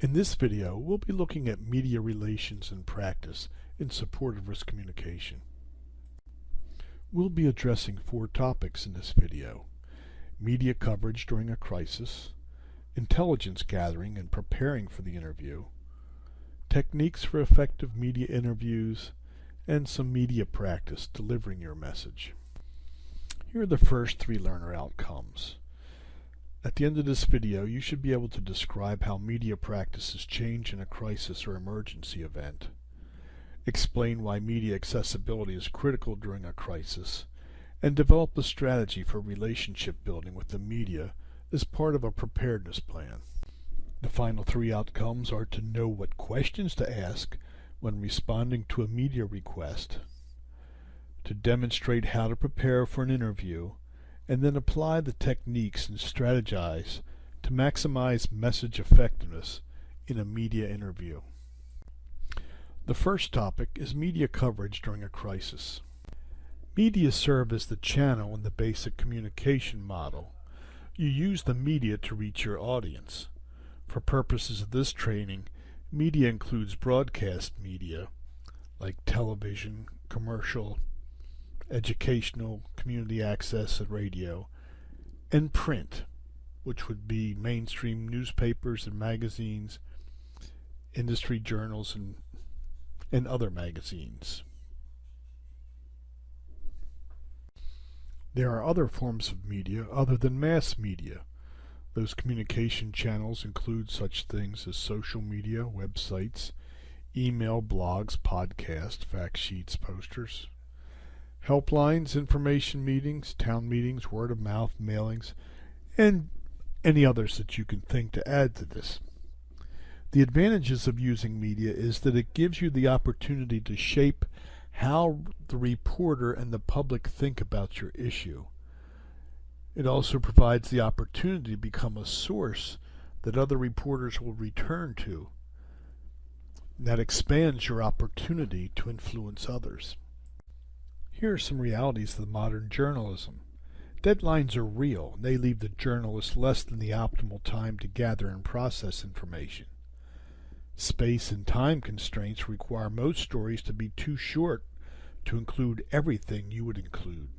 In this video, we'll be looking at media relations and practice in support of risk communication. We'll be addressing 4 topics in this video: media coverage during a crisis, intelligence gathering and preparing for the interview, techniques for effective media interviews, and some media practice delivering your message. Here are the first 3 learner outcomes. At the end of this video, you should be able to describe how media practices change in a crisis or emergency event, explain why media accessibility is critical during a crisis, and develop a strategy for relationship building with the media as part of a preparedness plan. The final 3 outcomes are to know what questions to ask when responding to a media request, to demonstrate how to prepare for an interview, and then apply the techniques and strategize to maximize message effectiveness in a media interview. The first topic is media coverage during a crisis. Media serve as the channel in the basic communication model. You use the media to reach your audience. For purposes of this training, media includes broadcast media like television, commercial, educational, community access, and radio, and print, which would be mainstream newspapers and magazines, industry journals, and other magazines. There are other forms of media other than mass media. Those communication channels include such things as social media, websites, email, blogs, podcasts, fact sheets, posters, helplines, information meetings, town meetings, word of mouth, mailings, and any others that you can think to add to this. The advantages of using media is that it gives you the opportunity to shape how the reporter and the public think about your issue. It also provides the opportunity to become a source that other reporters will return to. That expands your opportunity to influence others. Here are some realities of modern journalism. Deadlines are real, and they leave the journalist less than the optimal time to gather and process information. Space and time constraints require most stories to be too short to include everything you would include.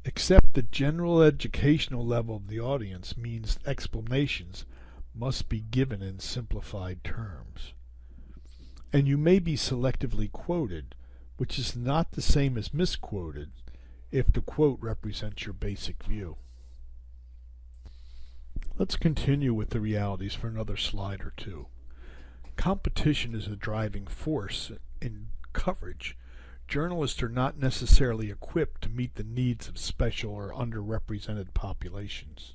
Except the general educational level of the audience means explanations must be given in simplified terms. And you may be selectively quoted, which is not the same as misquoted if the quote represents your basic view. Let's continue with the realities for another slide or 2. Competition is a driving force in coverage. Journalists are not necessarily equipped to meet the needs of special or underrepresented populations.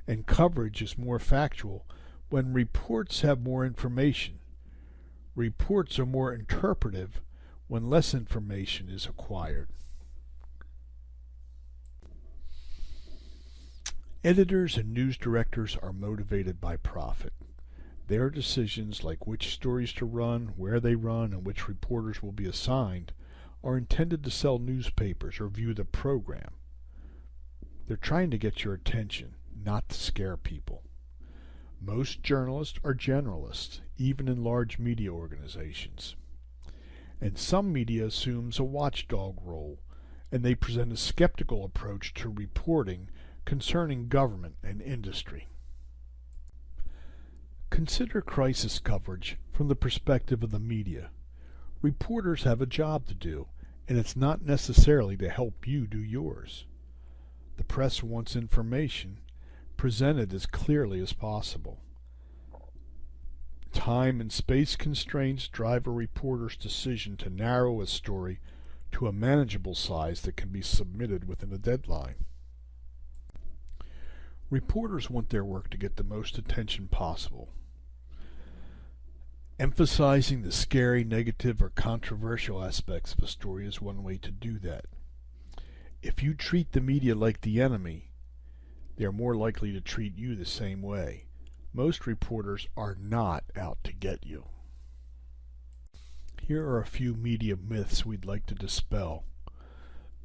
And coverage is more factual when reports have more information. Reports are more interpretive when less information is acquired. Editors and news directors are motivated by profit. Their decisions, like which stories to run, where they run, and which reporters will be assigned, are intended to sell newspapers or view the program. They're trying to get your attention, not to scare people. Most journalists are generalists, even in large media organizations. And some media assumes a watchdog role, and they present a skeptical approach to reporting concerning government and industry. Consider crisis coverage from the perspective of the media. Reporters have a job to do, and it's not necessarily to help you do yours. The press wants information presented as clearly as possible. Time and space constraints drive a reporter's decision to narrow a story to a manageable size that can be submitted within a deadline. Reporters want their work to get the most attention possible. Emphasizing the scary, negative, or controversial aspects of a story is one way to do that. If you treat the media like the enemy, they are more likely to treat you the same way. Most reporters are not out to get you. Here are a few media myths we'd like to dispel.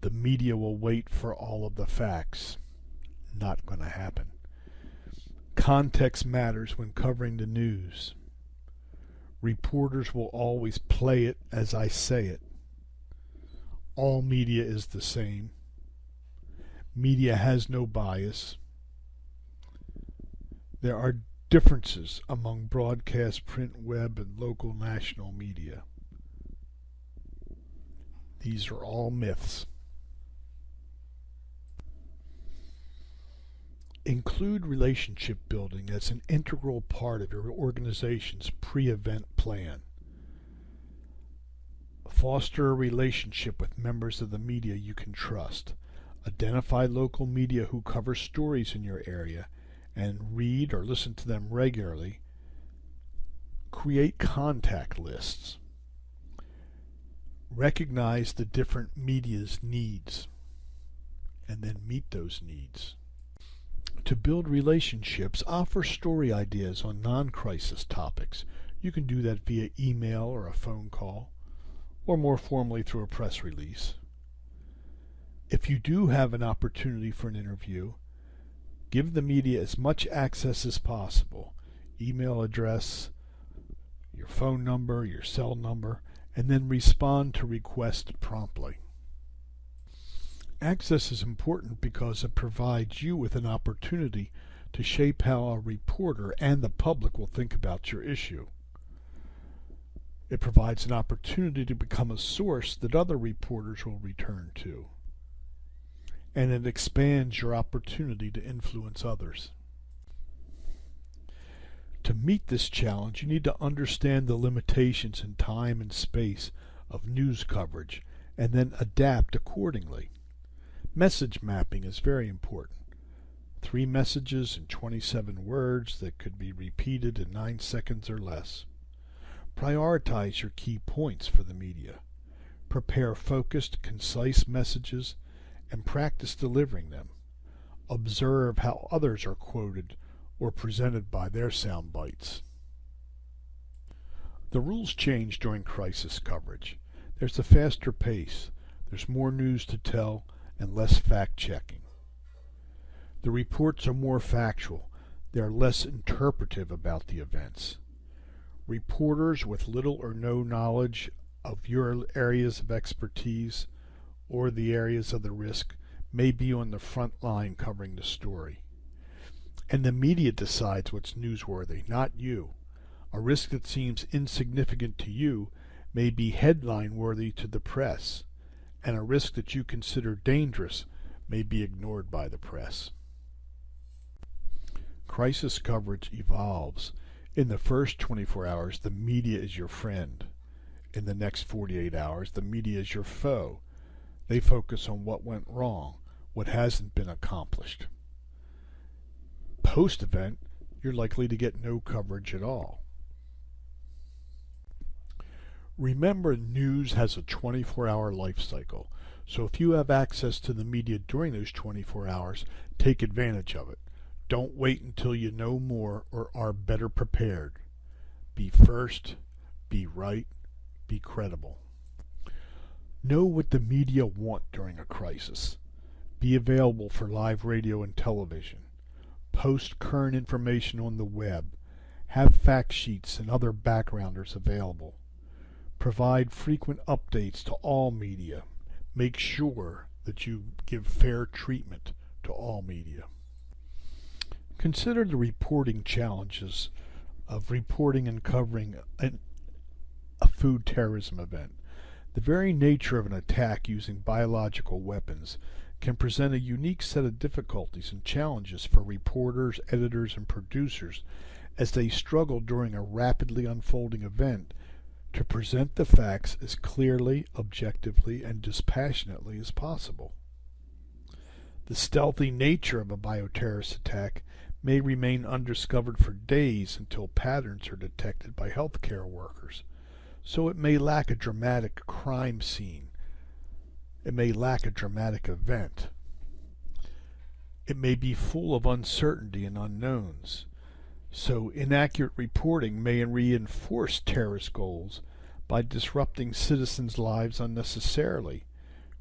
The media will wait for all of the facts. Not going to happen. Context matters when covering the news. Reporters will always play it as I say it. All media is the same. Media has no bias. There are differences among broadcast, print, web, and local national media. These are all myths. Include relationship building as an integral part of your organization's pre-event plan. Foster a relationship with members of the media you can trust. Identify local media who cover stories in your area and read or listen to them regularly. Create contact lists. Recognize the different media's needs and then meet those needs. To build relationships, offer story ideas on non-crisis topics. You can do that via email or a phone call, or more formally through a press release. If you do have an opportunity for an interview, give the media as much access as possible. Email address, your phone number, your cell number, and then respond to requests promptly. Access is important because it provides you with an opportunity to shape how a reporter and the public will think about your issue. It provides an opportunity to become a source that other reporters will return to. And it expands your opportunity to influence others. To meet this challenge, you need to understand the limitations in time and space of news coverage and then adapt accordingly. Message mapping is very important. 3 messages in 27 words that could be repeated in 9 seconds or less. Prioritize your key points for the media. Prepare focused, concise messages and practice delivering them. Observe how others are quoted or presented by their sound bites. The rules change during crisis coverage. There's a faster pace. There's more news to tell and less fact-checking. The reports are more factual. They are less interpretive about the events. Reporters with little or no knowledge of your areas of expertise or the areas of the risk may be on the front line covering the story. And the media decides what's newsworthy, not you. A risk that seems insignificant to you may be headline-worthy to the press, and a risk that you consider dangerous may be ignored by the press. Crisis coverage evolves. In the first 24 hours, the media is your friend. In the next 48 hours, the media is your foe. They focus on what went wrong, what hasn't been accomplished. Post-event, you're likely to get no coverage at all. Remember, news has a 24-hour life cycle, so if you have access to the media during those 24 hours, take advantage of it. Don't wait until you know more or are better prepared. Be first, be right, be credible. Know what the media want during a crisis. Be available for live radio and television. Post current information on the web. Have fact sheets and other backgrounders available. Provide frequent updates to all media. Make sure that you give fair treatment to all media. Consider the reporting challenges of reporting and covering a food terrorism event. The very nature of an attack using biological weapons can present a unique set of difficulties and challenges for reporters, editors, and producers as they struggle during a rapidly unfolding event to present the facts as clearly, objectively, and dispassionately as possible. The stealthy nature of a bioterrorist attack may remain undiscovered for days until patterns are detected by healthcare workers, so it may lack a dramatic crime scene. It may lack a dramatic event. It may be full of uncertainty and unknowns. So inaccurate reporting may reinforce terrorist goals by disrupting citizens' lives unnecessarily,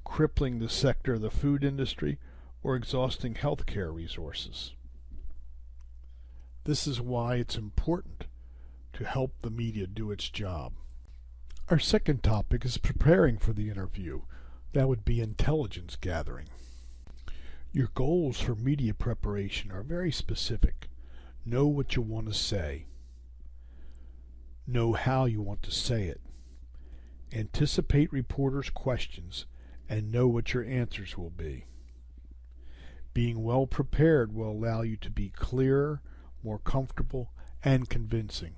crippling the sector of the food industry, or exhausting healthcare resources. This is why it's important to help the media do its job. Our second topic is preparing for the interview. That would be intelligence gathering. Your goals for media preparation are very specific. Know what you want to say. Know how you want to say it. Anticipate reporters' questions and know what your answers will be. Being well prepared will allow you to be clearer, more comfortable, and convincing.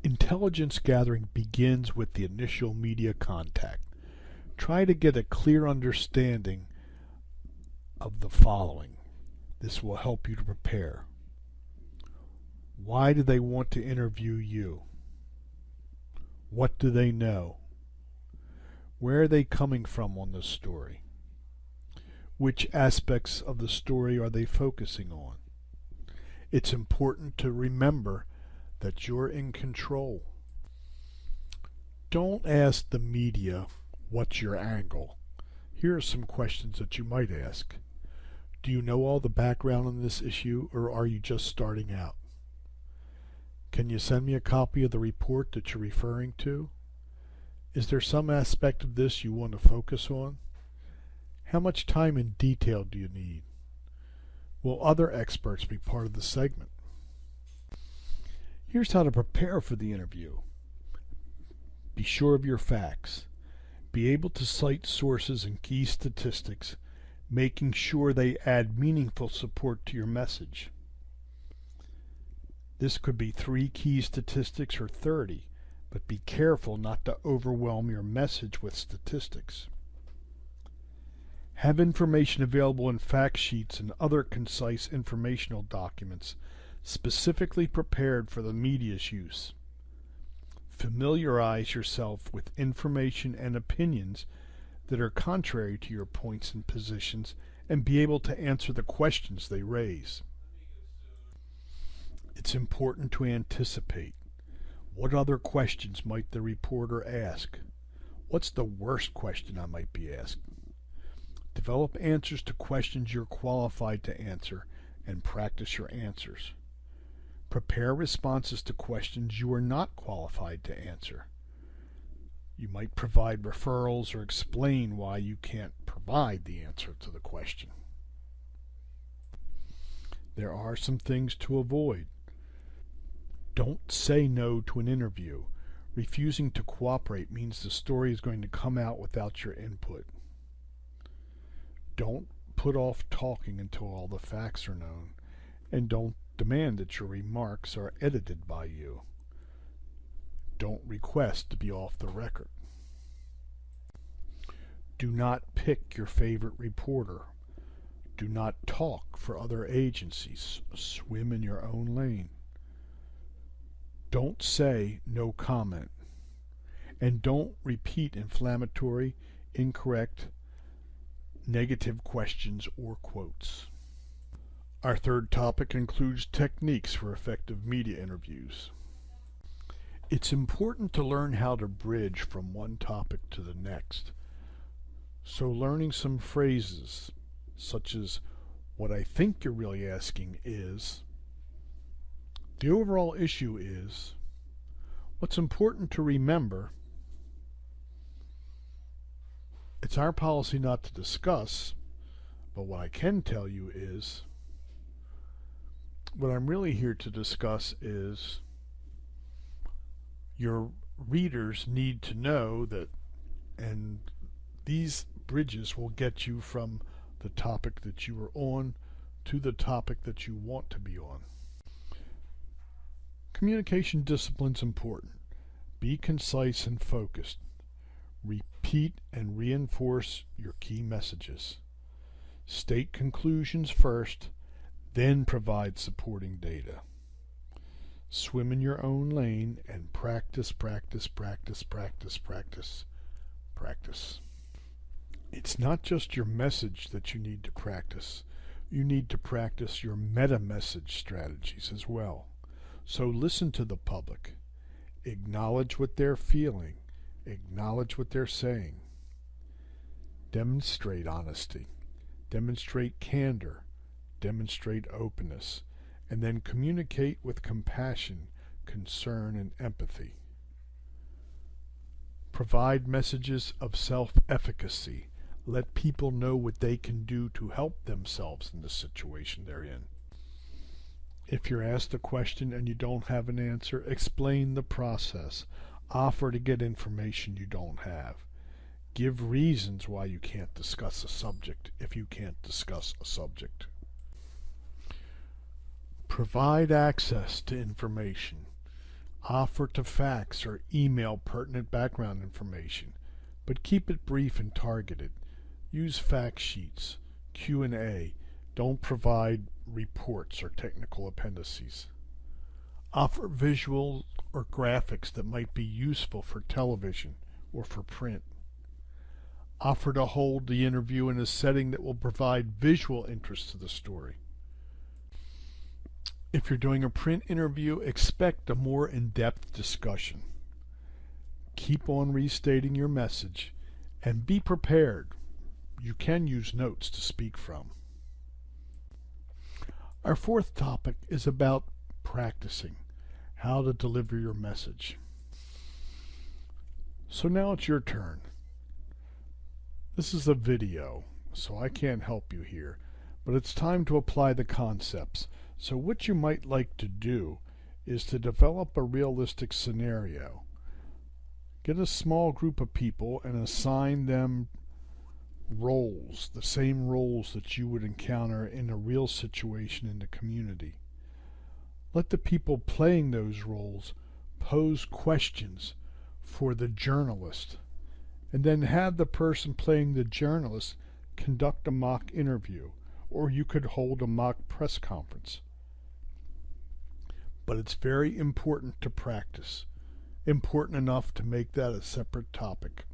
Intelligence gathering begins with the initial media contact. Try to get a clear understanding of the following. This will help you to prepare. Why do they want to interview you? What do they know? Where are they coming from on this story? Which aspects of the story are they focusing on? It's important to remember that you're in control. Don't ask the media, what's your angle? Here are some questions that you might ask. Do you know all the background on this issue, or are you just starting out? Can you send me a copy of the report that you're referring to? Is there some aspect of this you want to focus on? How much time and detail do you need? Will other experts be part of the segment? Here's how to prepare for the interview. Be sure of your facts. Be able to cite sources and key statistics, making sure they add meaningful support to your message. This could be 3 key statistics or 30, but be careful not to overwhelm your message with statistics. Have information available in fact sheets and other concise informational documents specifically prepared for the media's use. Familiarize yourself with information and opinions that are contrary to your points and positions and be able to answer the questions they raise. It's important to anticipate. What other questions might the reporter ask? What's the worst question I might be asked? Develop answers to questions you're qualified to answer and practice your answers. Prepare responses to questions you are not qualified to answer. You might provide referrals or explain why you can't provide the answer to the question. There are some things to avoid. Don't say no to an interview. Refusing to cooperate means the story is going to come out without your input. Don't put off talking until all the facts are known, and don't demand that your remarks are edited by you. Don't request to be off the record. Do not pick your favorite reporter. Do not talk for other agencies. Swim in your own lane. Don't say no comment. And don't repeat inflammatory, incorrect, negative questions or quotes. Our third topic includes techniques for effective media interviews. It's important to learn how to bridge from one topic to the next. So learning some phrases such as, what I think you're really asking is, the overall issue is, what's important to remember, it's our policy not to discuss, but what I can tell you is, what I'm really here to discuss is, your readers need to know that, and these bridges will get you from the topic that you are on to the topic that you want to be on. Communication discipline is important. Be concise and focused. Repeat and reinforce your key messages. State conclusions first, then provide supporting data. Swim in your own lane and practice, practice, practice, practice, practice, practice. It's not just your message that you need to practice. You need to practice your meta-message strategies as well. So listen to the public. Acknowledge what they're feeling. Acknowledge what they're saying. Demonstrate honesty. Demonstrate candor. Demonstrate openness. and then communicate with compassion, concern, and empathy. Provide messages of self-efficacy. Let people know what they can do to help themselves in the situation they're in. If you're asked a question and you don't have an answer, explain the process. Offer to get information you don't have. Give reasons why you can't discuss a subject if you can't discuss a subject. Provide access to information. Offer to fax or email pertinent background information, but keep it brief and targeted. Use fact sheets, Q&A. Don't provide reports or technical appendices. Offer visuals or graphics that might be useful for television or for print. Offer to hold the interview in a setting that will provide visual interest to the story. If you're doing a print interview, expect a more in-depth discussion. Keep on restating your message and be prepared. You can use notes to speak from. Our fourth topic is about practicing how to deliver your message. So now it's your turn. This is a video, so I can't help you here, but it's time to apply the concepts. So what you might like to do is to develop a realistic scenario. Get a small group of people and assign them roles, the same roles that you would encounter in a real situation in the community. Let the people playing those roles pose questions for the journalist, and then have the person playing the journalist conduct a mock interview, or you could hold a mock press conference. But it's very important to practice, important enough to make that a separate topic.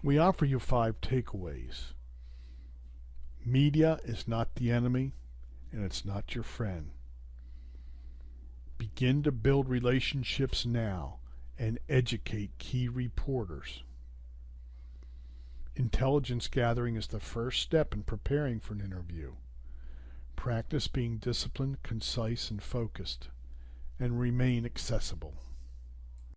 We offer you 5 takeaways. Media is not the enemy, and it's not your friend. Begin to build relationships now and educate key reporters. Intelligence gathering is the first step in preparing for an interview. Practice being disciplined, concise, and focused, and remain accessible.